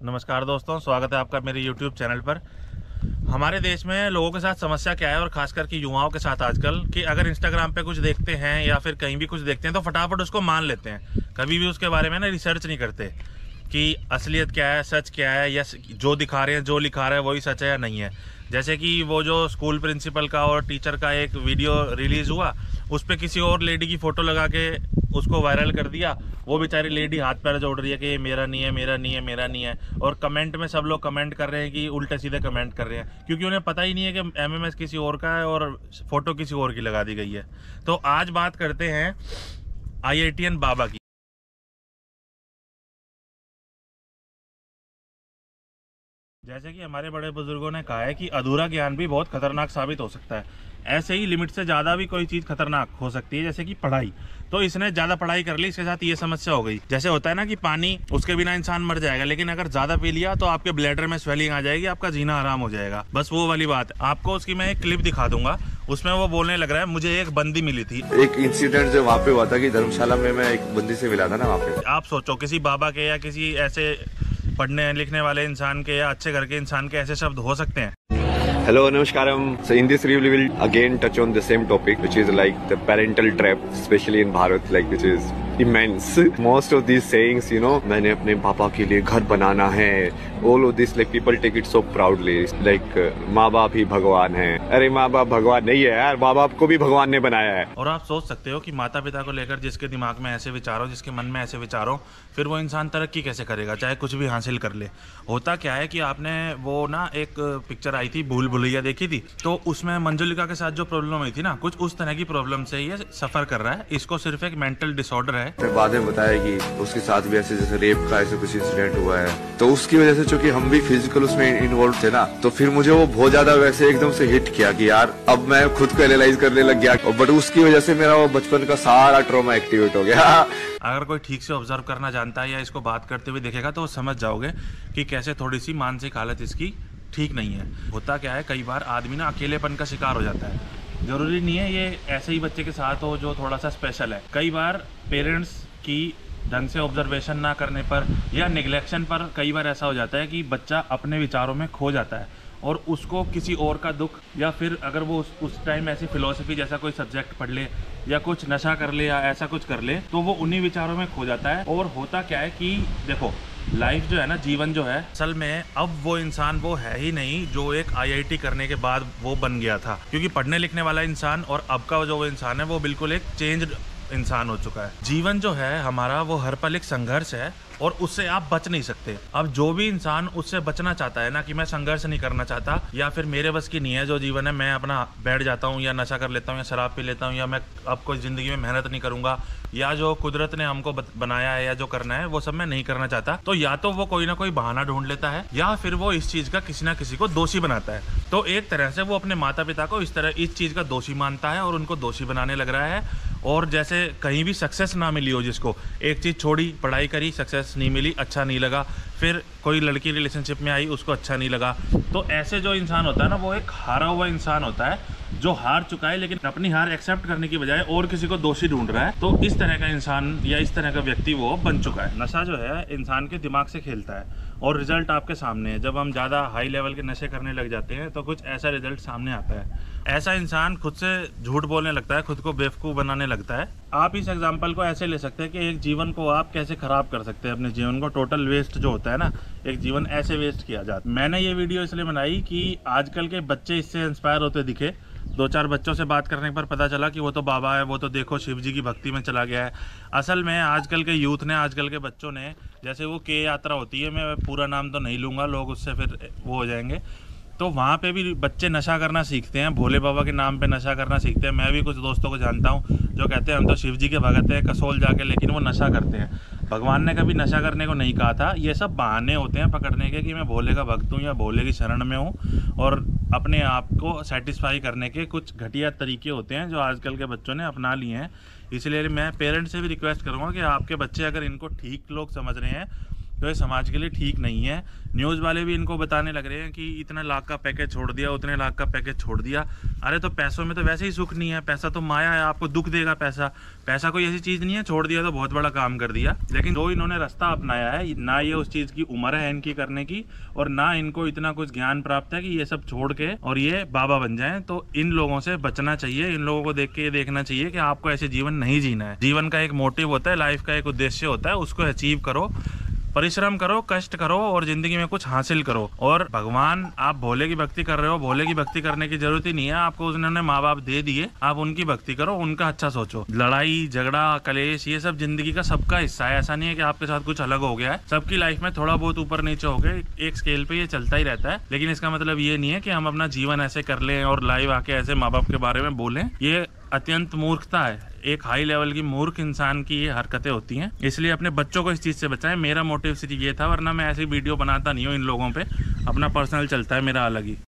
नमस्कार दोस्तों, स्वागत है आपका मेरे YouTube चैनल पर। हमारे देश में लोगों के साथ समस्या क्या है, और खासकर कि युवाओं के साथ आजकल, कि अगर इंस्टाग्राम पे कुछ देखते हैं या फिर कहीं भी कुछ देखते हैं तो फटाफट उसको मान लेते हैं। कभी भी उसके बारे में ना रिसर्च नहीं करते कि असलियत क्या है, सच क्या है, या जो दिखा रहे हैं, जो लिखा रहा है वही सच है या नहीं है। जैसे कि वो जो स्कूल प्रिंसिपल का और टीचर का एक वीडियो रिलीज़ हुआ, उस पर किसी और लेडी की फ़ोटो लगा के उसको वायरल कर दिया। वो बेचारी लेडी हाथ पैर जोड़ रही है कि ये मेरा नहीं है, मेरा नहीं है, मेरा नहीं है। और कमेंट में सब लोग कमेंट कर रहे हैं कि उल्टे सीधे कमेंट कर रहे हैं, क्योंकि उन्हें पता ही नहीं है कि एमएमएस किसी और का है और फ़ोटो किसी और की लगा दी गई है। तो आज बात करते हैं IITian बाबा की। जैसे कि हमारे बड़े बुजुर्गों ने कहा है कि अधूरा ज्ञान भी बहुत खतरनाक साबित हो सकता है। ऐसे ही लिमिट से ज़्यादा भी कोई चीज़ खतरनाक हो सकती है, जैसे कि पढ़ाई। तो इसने ज़्यादा पढ़ाई कर ली, इसके साथ ये समस्या हो गई। जैसे होता है ना कि पानी, उसके बिना इंसान मर जाएगा, लेकिन अगर ज़्यादा पी लिया तो आपके ब्लैडर में स्वेलिंग आ जाएगी, आपका जीना आराम हो जाएगा। बस वो वाली बात। आपको उसकी मैं एक क्लिप दिखा दूंगा, उसमें वो बोलने लग रहा है, मुझे एक बंदी मिली थी। एक इंसिडेंट जो वहाँ पे हुआ था कि धर्मशाला में मैं एक बंदी से मिला था ना वहाँ पे। आप सोचो, किसी बाबा के या किसी ऐसे पढ़ने लिखने वाले इंसान के या अच्छे घर के इंसान के ऐसे शब्द हो सकते हैं? Hello, Namaskaram. So in this review, we will again touch on the same topic, which is like the parental trap, especially in Bharat, like which is immense. Most of these sayings, you know, मैंने अपने पापा के लिए घर बनाना है. All of this, like people take it so proudly. Like माँ बाप ही भगवान है. अरे माँ बाप भगवान नहीं है यार, माँ बाप को भी भगवान ने बनाया है. और आप सोच सकते हो कि माता पिता को लेकर जिसके दिमाग में ऐसे विचार हो, जिसके मन में ऐसे विचार हो, फिर वो इंसान तरक्की कैसे करेगा, चाहे कुछ भी हासिल कर ले। होता क्या है कि आपने वो ना एक पिक्चर आई थी भूल भुलैया देखी थी, तो उसमें मंजुलिका के साथ जो प्रॉब्लम हुई थी ना, कुछ उस तरह की प्रॉब्लम से ये सफर कर रहा है। इसको सिर्फ एक मेंटल डिसऑर्डर है। फिर बाद में बताया कि उसके साथ भी ऐसे जैसे रेप का ऐसे कुछ इंसिडेंट हुआ है, तो उसकी वजह से चूंकि हम भी फिजिकल उसमें इन्वॉल्व थे ना, तो फिर मुझे वो बहुत ज्यादा वैसे एकदम से हिट किया कि यार अब मैं खुद को एनालाइज करने लग गया। बट उसकी वजह से मेरा वो बचपन का सारा ट्रॉमा एक्टिवेट हो गया। अगर कोई ठीक से ऑब्जर्व करना जानता है या इसको बात करते हुए देखेगा तो वो समझ जाओगे कि कैसे थोड़ी सी मानसिक हालत इसकी ठीक नहीं है। होता क्या है, कई बार आदमी ना अकेलेपन का शिकार हो जाता है। जरूरी नहीं है ये ऐसे ही बच्चे के साथ हो जो थोड़ा सा स्पेशल है। कई बार पेरेंट्स की ढंग से ऑब्जर्वेशन ना करने पर या निगलेक्शन पर कई बार ऐसा हो जाता है कि बच्चा अपने विचारों में खो जाता है, और उसको किसी और का दुख, या फिर अगर वो उस टाइम ऐसी फिलॉसफी जैसा कोई सब्जेक्ट पढ़ ले या कुछ नशा कर ले या ऐसा कुछ कर ले, तो वो उन्हीं विचारों में खो जाता है। और होता क्या है कि देखो, लाइफ जो है ना, जीवन जो है, असल में अब वो इंसान वो है ही नहीं जो एक IIT करने के बाद वो बन गया था। क्योंकि पढ़ने लिखने वाला इंसान और अब का जो वो इंसान है वो बिल्कुल एक चेंज्ड इंसान हो चुका है। जीवन जो है हमारा वो हर पल एक संघर्ष है, और उससे आप बच नहीं सकते। अब जो भी इंसान उससे बचना चाहता है ना, कि मैं संघर्ष नहीं करना चाहता, या फिर मेरे बस की नहीं है जो जीवन है, मैं अपना बैठ जाता हूँ या नशा कर लेता हूँ या शराब पी लेता हूँ, या मैं अब कोई ज़िंदगी में मेहनत नहीं करूँगा, या जो कुदरत ने हमको बनाया है या जो करना है वो सब मैं नहीं करना चाहता, तो या तो वो कोई ना कोई बहाना ढूंढ लेता है, या फिर वो इस चीज़ का किसी ना किसी को दोषी बनाता है। तो एक तरह से वो अपने माता पिता को इस चीज़ का दोषी मानता है और उनको दोषी बनाने लग रहा है। और जैसे कहीं भी सक्सेस ना मिली हो, जिसको एक चीज़ छोड़ी, पढ़ाई करी, सक्सेस नहीं मिली, अच्छा नहीं लगा, फिर कोई लड़की रिलेशनशिप में आई, उसको अच्छा नहीं लगा, तो ऐसे जो इंसान होता है ना, वो एक हारा हुआ इंसान होता है, जो हार चुका है लेकिन अपनी हार एक्सेप्ट करने की बजाय और किसी को दोषी ढूंढ रहा है। तो इस तरह का इंसान या इस तरह का व्यक्ति वो बन चुका है। नशा जो है इंसान के दिमाग से खेलता है, और रिजल्ट आपके सामने है। जब हम ज़्यादा हाई लेवल के नशे करने लग जाते हैं तो कुछ ऐसा रिजल्ट सामने आता है। ऐसा इंसान खुद से झूठ बोलने लगता है, खुद को बेवकूफ़ बनाने लगता है। आप इस एग्जाम्पल को ऐसे ले सकते हैं कि एक जीवन को आप कैसे ख़राब कर सकते हैं, अपने जीवन को टोटल वेस्ट जो होता है ना, एक जीवन ऐसे वेस्ट किया जाता है। मैंने ये वीडियो इसलिए बनाई कि आजकल के बच्चे इससे इंस्पायर होते दिखे। 2-4 बच्चों से बात करने पर पता चला कि वो तो बाबा है, वो तो देखो शिव जी की भक्ति में चला गया है। असल में आजकल के यूथ ने, आजकल के बच्चों ने, जैसे वो के यात्रा होती है, मैं पूरा नाम तो नहीं लूँगा, लोग उससे फिर वो हो जाएंगे, तो वहाँ पे भी बच्चे नशा करना सीखते हैं, भोले बाबा के नाम पे नशा करना सीखते हैं। मैं भी कुछ दोस्तों को जानता हूँ जो कहते हैं हम तो शिव जी के भगत हैं कसोल जाके, लेकिन वो नशा करते हैं। भगवान ने कभी नशा करने को नहीं कहा था। ये सब बहाने होते हैं पकड़ने के कि मैं भोले का भक्त हूँ या भोले की शरण में हूँ, और अपने आप को सेटिस्फाई करने के कुछ घटिया तरीके होते हैं जो आजकल के बच्चों ने अपना लिए हैं। इसलिए मैं पेरेंट्स से भी रिक्वेस्ट करूँगा कि आपके बच्चे अगर इनको ठीक लोग समझ रहे हैं तो ये समाज के लिए ठीक नहीं है। न्यूज़ वाले भी इनको बताने लग रहे हैं कि इतने लाख का पैकेज छोड़ दिया, उतने लाख का पैकेज छोड़ दिया। अरे तो पैसों में तो वैसे ही सुख नहीं है, पैसा तो माया है, आपको दुख देगा पैसा। पैसा कोई ऐसी चीज़ नहीं है, छोड़ दिया तो बहुत बड़ा काम कर दिया। लेकिन जो इन्होंने रास्ता अपनाया है, ना ये उस चीज़ की उम्र है इनकी करने की, और ना इनको इतना कुछ ज्ञान प्राप्त है कि ये सब छोड़ के और ये बाबा बन जाएं। तो इन लोगों से बचना चाहिए। इन लोगों को देख के ये देखना चाहिए कि आपको ऐसे जीवन नहीं जीना है। जीवन का एक मोटिव होता है, लाइफ का एक उद्देश्य होता है, उसको अचीव करो, परिश्रम करो, कष्ट करो और जिंदगी में कुछ हासिल करो। और भगवान, आप भोले की भक्ति कर रहे हो, भोले की भक्ति करने की जरूरत ही नहीं है आपको। उन्होंने माँ बाप दे दिए, आप उनकी भक्ति करो, उनका अच्छा सोचो। लड़ाई झगड़ा कलेश ये सब जिंदगी का सबका हिस्सा है। ऐसा नहीं है कि आपके साथ कुछ अलग हो गया है। सबकी लाइफ में थोड़ा बहुत ऊपर नीचे हो गए, एक स्केल पे ये चलता ही रहता है। लेकिन इसका मतलब ये नहीं है कि हम अपना जीवन ऐसे कर लें और लाइव आके ऐसे माँ बाप के बारे में बोलें। ये अत्यंत मूर्खता है। एक हाई लेवल की मूर्ख इंसान की ये हरकतें होती हैं। इसलिए अपने बच्चों को इस चीज़ से बचाएं। मेरा मोटिव सिर्फ ये था, वरना मैं ऐसी वीडियो बनाता नहीं हूँ इन लोगों पे। अपना पर्सनल चलता है मेरा अलग ही।